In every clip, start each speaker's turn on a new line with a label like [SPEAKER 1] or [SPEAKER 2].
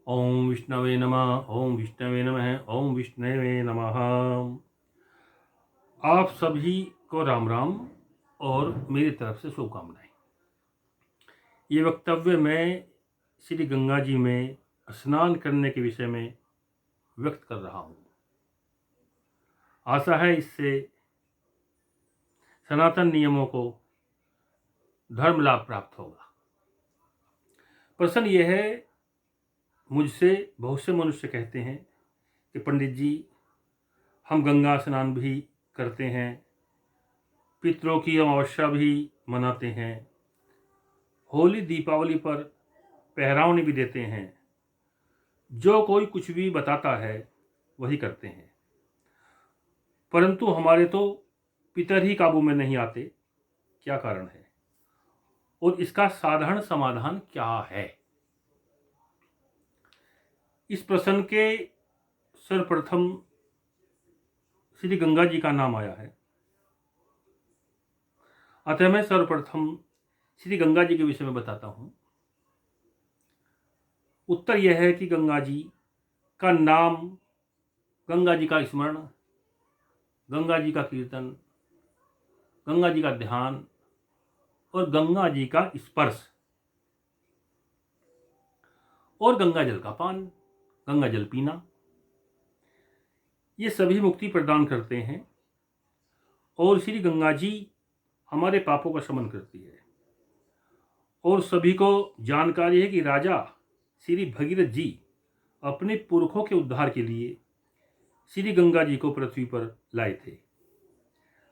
[SPEAKER 1] ओम विष्णवे नमः। ओम विष्णवे नमः। ओम विष्णवे नमः। आप सभी को राम राम और मेरी तरफ से शुभकामनाएं। ये वक्तव्य मैं श्री गंगा जी में स्नान करने के विषय में व्यक्त कर रहा हूँ। आशा है इससे सनातन नियमों को धर्म लाभ प्राप्त होगा। प्रश्न यह है, मुझसे बहुत से मनुष्य कहते हैं कि पंडित जी, हम गंगा स्नान भी करते हैं, पितरों की अमावस्या भी मनाते हैं, होली दीपावली पर पहरावनी भी देते हैं, जो कोई कुछ भी बताता है वही करते हैं, परंतु हमारे तो पितर ही काबू में नहीं आते। क्या कारण है और इसका साधारण समाधान क्या है? इस प्रश्न के सर्वप्रथम श्री गंगा जी का नाम आया है, अतः मैं सर्वप्रथम श्री गंगा जी के विषय में बताता हूँ। उत्तर यह है कि गंगा जी का नाम, गंगा जी का स्मरण, गंगा जी का कीर्तन, गंगा जी का ध्यान और गंगा जी का स्पर्श और गंगा जल का पान, गंगा जल पीना, ये सभी मुक्ति प्रदान करते हैं। और श्री गंगा जी हमारे पापों का शमन करती है। और सभी को जानकारी है कि राजा श्री भगीरथ जी अपने पुरखों के उद्धार के लिए श्री गंगा जी को पृथ्वी पर लाए थे।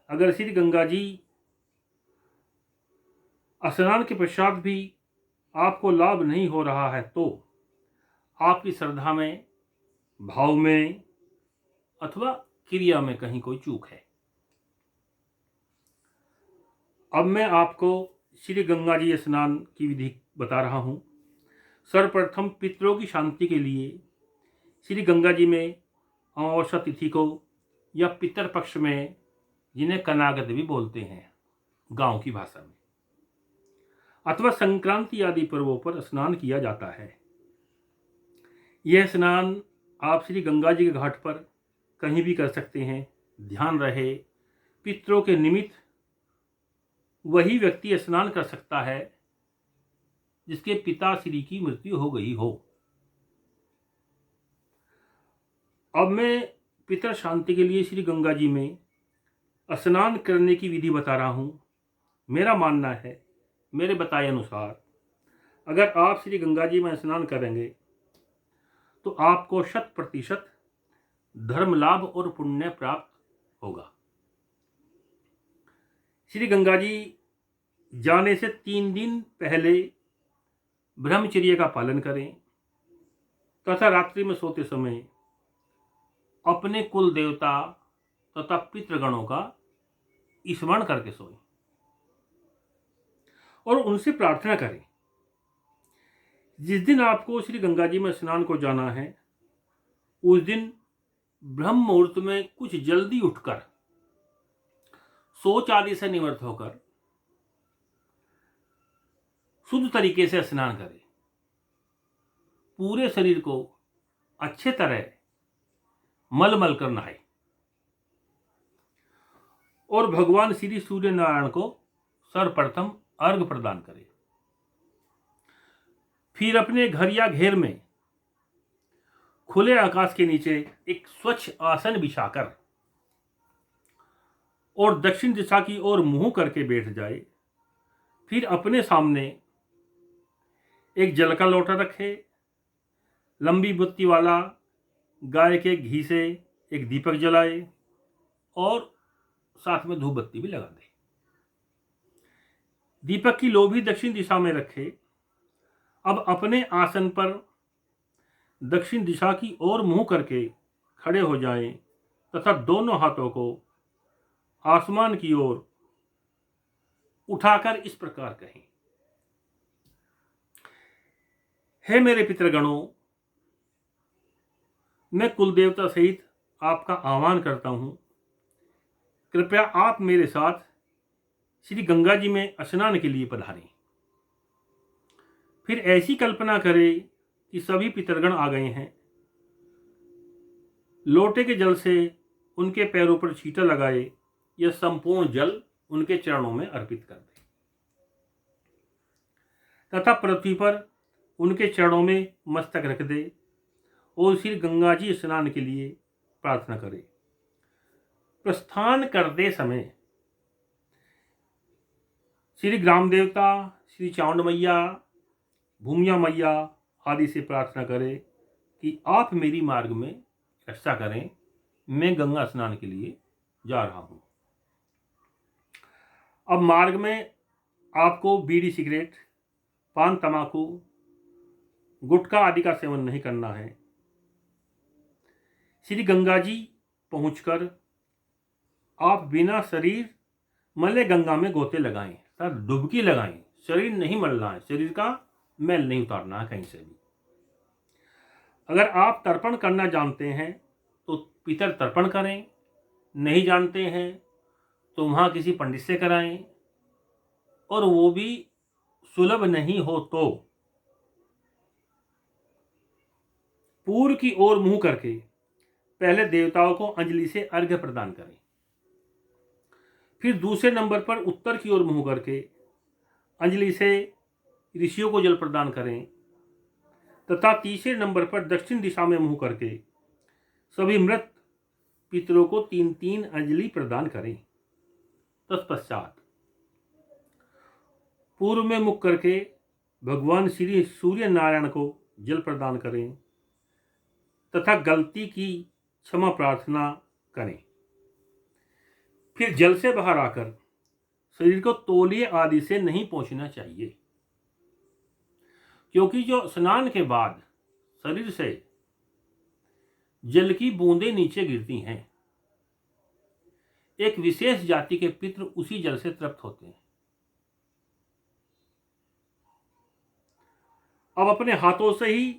[SPEAKER 1] अगर श्री गंगा जी स्नान के पश्चात भी आपको लाभ नहीं हो रहा है तो आपकी श्रद्धा में, भाव में अथवा क्रिया में कहीं कोई चूक है। अब मैं आपको श्री गंगा जी स्नान की विधि बता रहा हूँ। सर्वप्रथम पितरों की शांति के लिए श्री गंगा जी में अमावस्या तिथि को या पितर पक्ष में, जिन्हें कनागत भी बोलते हैं गांव की भाषा में, अथवा संक्रांति आदि पर्वों पर स्नान किया जाता है। यह स्नान आप श्री गंगा जी के घाट पर कहीं भी कर सकते हैं। ध्यान रहे, पितरों के निमित्त वही व्यक्ति स्नान कर सकता है जिसके पिताश्री की मृत्यु हो गई हो। अब मैं पितर शांति के लिए श्री गंगा जी में स्नान करने की विधि बता रहा हूँ। मेरा मानना है, मेरे बताए अनुसार, अगर आप श्री गंगा जी में स्नान करेंगे तो आपको 100% धर्म लाभ और पुण्य प्राप्त होगा। श्री गंगा जी जाने से 3 दिन पहले ब्रह्मचर्य का पालन करें तथा रात्रि में सोते समय अपने कुल देवता तथा पितृगणों का स्मरण करके सोएं और उनसे प्रार्थना करें। जिस दिन आपको श्री गंगा जी में स्नान को जाना है उस दिन ब्रह्म मुहूर्त में कुछ जल्दी उठकर शौच आदि से निवृत्त होकर शुद्ध तरीके से स्नान करें। पूरे शरीर को अच्छे तरह मल कर नहाए और भगवान श्री सूर्य नारायण को सर्वप्रथम अर्घ्य प्रदान करें। फिर अपने घर या घेर में खुले आकाश के नीचे एक स्वच्छ आसन बिछाकर और दक्षिण दिशा की ओर मुंह करके बैठ जाए। फिर अपने सामने एक जल का लोटा रखे, लंबी बत्ती वाला गाय के घी से एक दीपक जलाए और साथ में धूप बत्ती भी लगा दे। दीपक की लो भी दक्षिण दिशा में रखे। अब अपने आसन पर दक्षिण दिशा की ओर मुंह करके खड़े हो जाएं तथा दोनों हाथों को आसमान की ओर उठाकर इस प्रकार कहें, हे मेरे पितृगणों, मैं कुल देवता सहित आपका आह्वान करता हूं। कृपया आप मेरे साथ श्री गंगा जी में स्नान के लिए पधारें। फिर ऐसी कल्पना करें कि सभी पितरगण आ गए हैं। लोटे के जल से उनके पैरों पर छींटा लगाए, यह संपूर्ण जल उनके चरणों में अर्पित कर दे तथा पृथ्वी पर उनके चरणों में मस्तक रख दे और श्री गंगा जी स्नान के लिए प्रार्थना करे। प्रस्थान करते समय श्री ग्राम देवता, श्री चामुंड मैया, भूमिया मैया आदि से प्रार्थना करे कि आप मेरी मार्ग में रक्षा करें, मैं गंगा स्नान के लिए जा रहा हूं। अब मार्ग में आपको बीड़ी, सिगरेट, पान, तंबाकू, गुटखा आदि का सेवन नहीं करना है। श्री गंगा जी पहुंचकर आप बिना शरीर मले गंगा में गोते लगाएं, सर डुबकी लगाएं। शरीर नहीं मलना है, शरीर का मैल नहीं उतारना है कहीं से भी। अगर आप तर्पण करना जानते हैं तो पितर तर्पण करें, नहीं जानते हैं तो वहाँ किसी पंडित से कराएं, और वो भी सुलभ नहीं हो तो पूर्व की ओर मुंह करके पहले देवताओं को अंजलि से अर्घ्य प्रदान करें। फिर दूसरे नंबर पर उत्तर की ओर मुंह करके अंजलि से ऋषियों को जल प्रदान करें तथा तीसरे नंबर पर दक्षिण दिशा में मुंह करके सभी मृत पितरों को 3-3 अंजलि प्रदान करें। तत्पश्चात पूर्व में मुख करके भगवान श्री सूर्य नारायण को जल प्रदान करें तथा गलती की क्षमा प्रार्थना करें। फिर जल से बाहर आकर शरीर को तौलिए आदि से नहीं पोंछना चाहिए, क्योंकि जो स्नान के बाद शरीर से जल की बूंदें नीचे गिरती हैं, एक विशेष जाति के पितृ उसी जल से तृप्त होते हैं। अब अपने हाथों से ही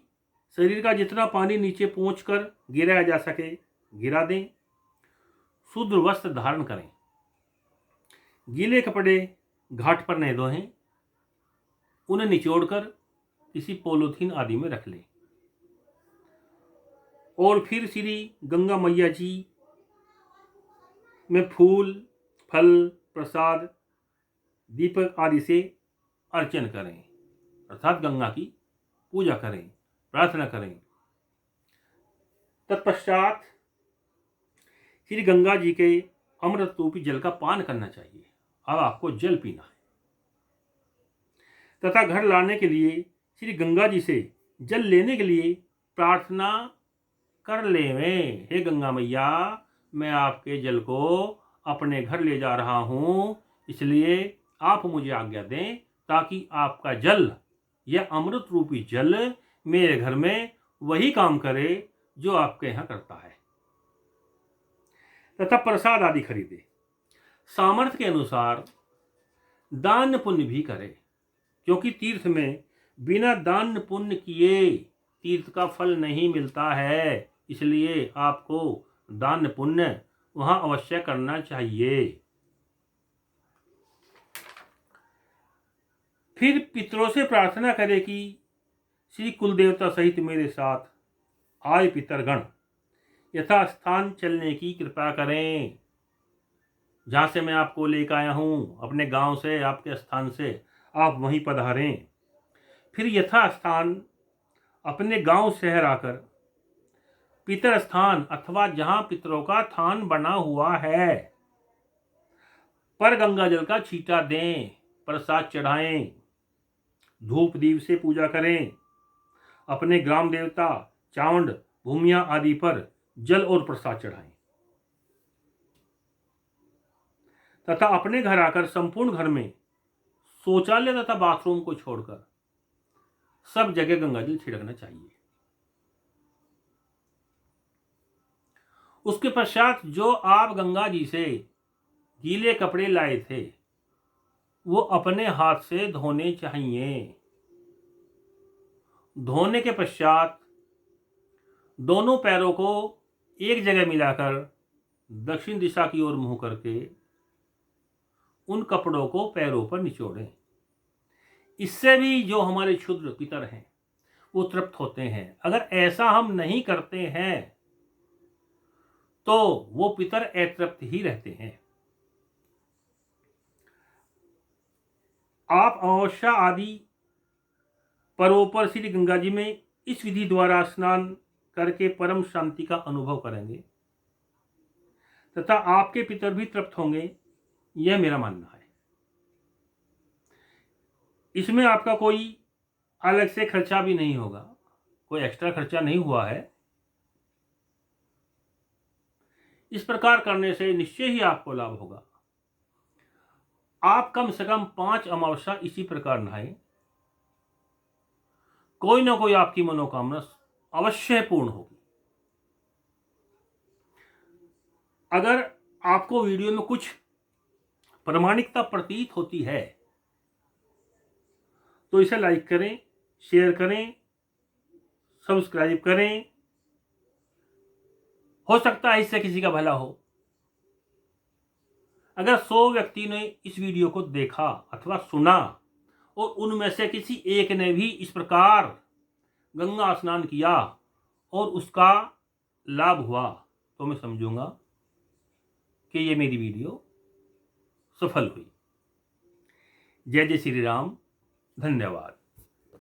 [SPEAKER 1] शरीर का जितना पानी नीचे पहुंचकर गिराया जा सके गिरा दें। शुद्ध वस्त्र धारण करें, गीले कपड़े घाट पर नहीं धोएं, उन्हें निचोड़कर किसी पॉलीथीन आदि में रख लें और फिर श्री गंगा मैया जी में फूल, फल, प्रसाद, दीपक आदि से अर्चन करें, अर्थात गंगा की पूजा करें, प्रार्थना करें। तत्पश्चात श्री गंगा जी के अमृत रूपी जल का पान करना चाहिए। अब आपको जल पीना है तथा घर लाने के लिए श्री गंगा जी से जल लेने के लिए प्रार्थना कर लेवें। हे गंगा मैया, मैं आपके जल को अपने घर ले जा रहा हूं, इसलिए आप मुझे आज्ञा दें ताकि आपका जल, यह अमृत रूपी जल मेरे घर में वही काम करे जो आपके यहाँ करता है। तथा प्रसाद आदि खरीदे, सामर्थ्य के अनुसार दान पुण्य भी करे, क्योंकि तीर्थ में बिना दान पुण्य किए तीर्थ का फल नहीं मिलता है। इसलिए आपको दान पुण्य वहां अवश्य करना चाहिए। फिर पितरों से प्रार्थना करें कि श्री कुलदेवता सहित मेरे साथ आए पितरगण यथा स्थान चलने की कृपा करें। जहाँ से मैं आपको लेकर आया हूँ, अपने गांव से, आपके स्थान से, आप वहीं पधारें। फिर यथा स्थान अपने गांव शहर आकर पितर स्थान अथवा जहाँ पितरों का थान बना हुआ है पर गंगा जल का छींटा दें, प्रसाद चढ़ाएं, धूप दीप से पूजा करें। अपने ग्राम देवता, चामुंड, भूमिया आदि पर जल और प्रसाद चढ़ाएं तथा अपने घर आकर संपूर्ण घर में शौचालय तथा बाथरूम को छोड़कर सब जगह गंगा जल छिड़कना चाहिए। उसके पश्चात जो आप गंगा जी से गीले कपड़े लाए थे वो अपने हाथ से धोने चाहिए। धोने के पश्चात दोनों पैरों को एक जगह मिलाकर दक्षिण दिशा की ओर मुंह करके उन कपड़ों को पैरों पर निचोड़ें। इससे भी जो हमारे क्षुद्र पितर हैं वो तृप्त होते हैं। अगर ऐसा हम नहीं करते हैं तो वो पितर अतृप्त ही रहते हैं। आप अमावस्या आदि पर्वों पर श्री गंगा जी में इस विधि द्वारा स्नान करके परम शांति का अनुभव करेंगे तथा आपके पितर भी तृप्त होंगे, यह मेरा मानना है। इसमें आपका कोई अलग से खर्चा भी नहीं होगा, कोई एक्स्ट्रा खर्चा नहीं हुआ है। इस प्रकार करने से निश्चय ही आपको लाभ होगा। आप कम से कम 5 अमावस्या इसी प्रकार नहाएं, कोई ना कोई आपकी मनोकामना अवश्य पूर्ण होगी। अगर आपको वीडियो में कुछ प्रामाणिकता प्रतीत होती है तो इसे लाइक करें, शेयर करें, सब्सक्राइब करें। हो सकता है इससे किसी का भला हो। अगर 100 व्यक्ति ने इस वीडियो को देखा अथवा सुना और उनमें से किसी एक ने भी इस प्रकार गंगा स्नान किया और उसका लाभ हुआ तो मैं समझूंगा कि ये मेरी वीडियो सफल हुई। जय जय श्री राम। धन्यवाद।